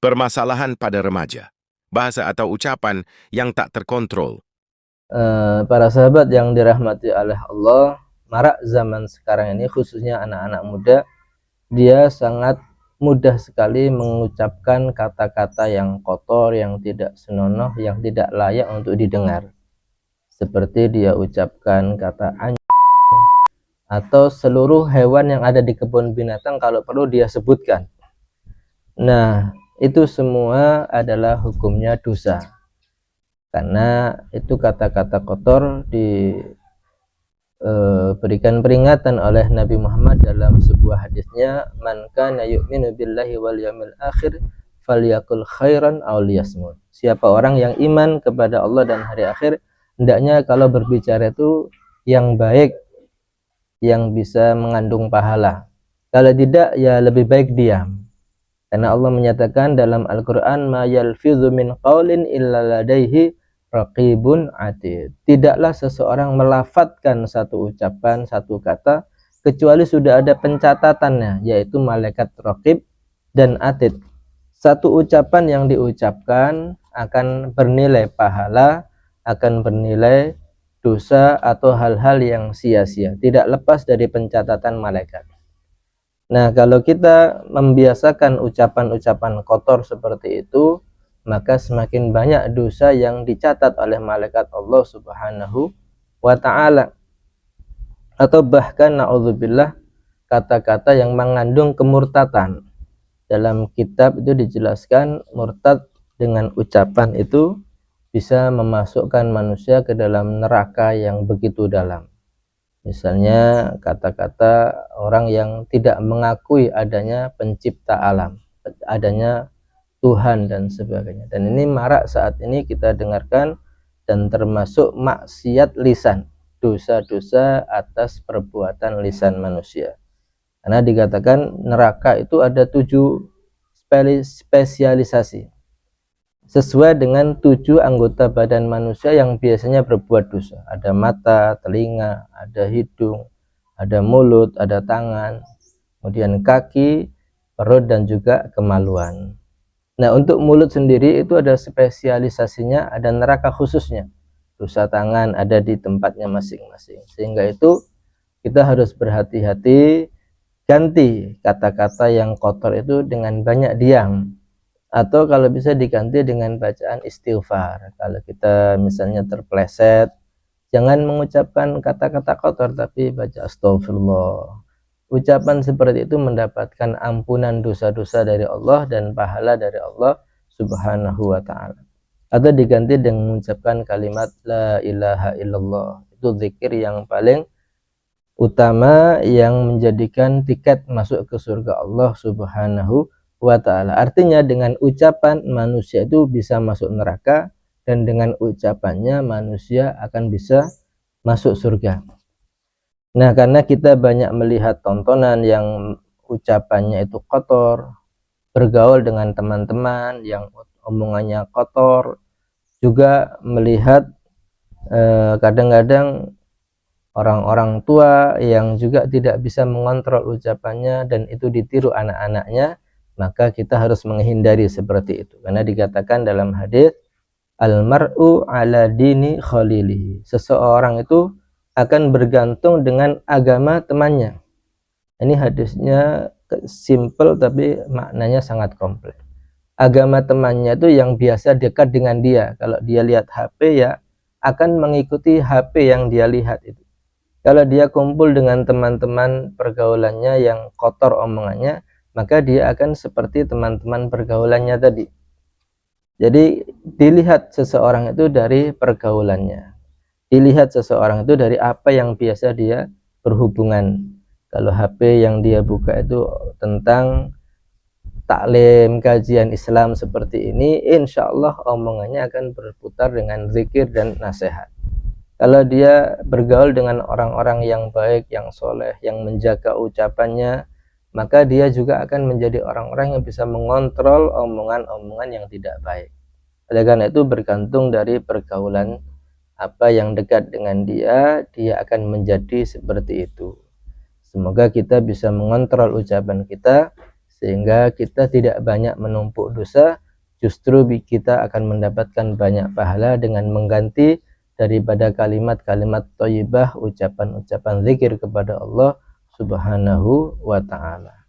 Permasalahan pada remaja. Bahasa atau ucapan yang tak terkontrol. Para sahabat yang dirahmati oleh Allah, marak zaman sekarang ini khususnya anak-anak muda, dia sangat mudah sekali mengucapkan kata-kata yang kotor, yang tidak senonoh, yang tidak layak untuk didengar. Seperti dia ucapkan kata anjing atau seluruh hewan yang ada di kebun binatang kalau perlu dia sebutkan. Nah, itu semua adalah hukumnya dosa. Karena itu kata-kata kotor diberikan peringatan oleh Nabi Muhammad dalam sebuah hadisnya, man kana yu'minu billahi wal yawmil akhir falyakul khairan aw liyasmut. Siapa orang yang iman kepada Allah dan hari akhir, hendaknya kalau berbicara itu yang baik, yang bisa mengandung pahala. Kalau tidak, ya lebih baik diam. Karena Allah menyatakan dalam Al-Quran, ma yalfidhu min qawlin illa ladaihi raqibun atid. Tidaklah seseorang melafatkan satu ucapan, satu kata, kecuali sudah ada pencatatannya, yaitu malaikat raqib dan atid. Satu ucapan yang diucapkan akan bernilai pahala, akan bernilai dosa atau hal-hal yang sia-sia, tidak lepas dari pencatatan malaikat. Nah, kalau kita membiasakan ucapan-ucapan kotor seperti itu, maka semakin banyak dosa yang dicatat oleh malaikat Allah Subhanahu wa ta'ala. Atau bahkan na'udzubillah, kata-kata yang mengandung kemurtatan. Dalam kitab itu dijelaskan murtad dengan ucapan itu bisa memasukkan manusia ke dalam neraka yang begitu dalam. Misalnya kata-kata orang yang tidak mengakui adanya pencipta alam, adanya Tuhan dan sebagainya. Dan ini marak saat ini kita dengarkan, dan termasuk maksiat lisan, dosa-dosa atas perbuatan lisan manusia. Karena dikatakan neraka itu ada 7 spesialisasi sesuai dengan 7 anggota badan manusia yang biasanya berbuat dosa. Ada mata, telinga, ada hidung, ada mulut, ada tangan, kemudian kaki, perut, dan juga kemaluan. Nah, untuk mulut sendiri itu ada spesialisasinya, ada neraka khususnya. Dosa tangan ada di tempatnya masing-masing. Sehingga itu kita harus berhati-hati, ganti kata-kata yang kotor itu dengan banyak diam. Atau kalau bisa diganti dengan bacaan istighfar. Kalau kita misalnya terpleset, jangan mengucapkan kata-kata kotor, tapi baca astagfirullah. Ucapan seperti itu mendapatkan ampunan dosa-dosa dari Allah dan pahala dari Allah Subhanahu wa ta'ala. Atau diganti dengan mengucapkan kalimat la ilaha illallah. Itu zikir yang paling utama yang menjadikan tiket masuk ke surga Allah Subhanahu wa ta'ala. Artinya dengan ucapan manusia itu bisa masuk neraka, dan dengan ucapannya manusia akan bisa masuk surga. Nah, karena kita banyak melihat tontonan yang ucapannya itu kotor, bergaul dengan teman-teman yang omongannya kotor, juga melihat kadang-kadang orang-orang tua yang juga tidak bisa mengontrol ucapannya dan itu ditiru anak-anaknya, maka kita harus menghindari seperti itu. Karena dikatakan dalam hadis, al-mar'u ala dini khalilihi. Seseorang itu akan bergantung dengan agama temannya. Ini hadisnya simple tapi maknanya sangat kompleks. Agama temannya itu yang biasa dekat dengan dia. Kalau dia lihat HP, ya akan mengikuti HP yang dia lihat itu. Kalau dia kumpul dengan teman-teman pergaulannya yang kotor omongannya, maka dia akan seperti teman-teman pergaulannya tadi. Jadi dilihat seseorang itu dari pergaulannya, dilihat seseorang itu dari apa yang biasa dia berhubungan. Kalau HP yang dia buka itu tentang taklim, kajian Islam seperti ini, insya Allah omongannya akan berputar dengan zikir dan nasihat. Kalau dia bergaul dengan orang-orang yang baik, yang soleh, yang menjaga ucapannya, maka dia juga akan menjadi orang-orang yang bisa mengontrol omongan-omongan yang tidak baik. Oleh karena itu bergantung dari pergaulan apa yang dekat dengan dia, dia akan menjadi seperti itu. Semoga kita bisa mengontrol ucapan kita sehingga kita tidak banyak menumpuk dosa, justru kita akan mendapatkan banyak pahala dengan mengganti daripada kalimat-kalimat thayyibah, ucapan-ucapan zikir kepada Allah Subhanahu wa ta'ala.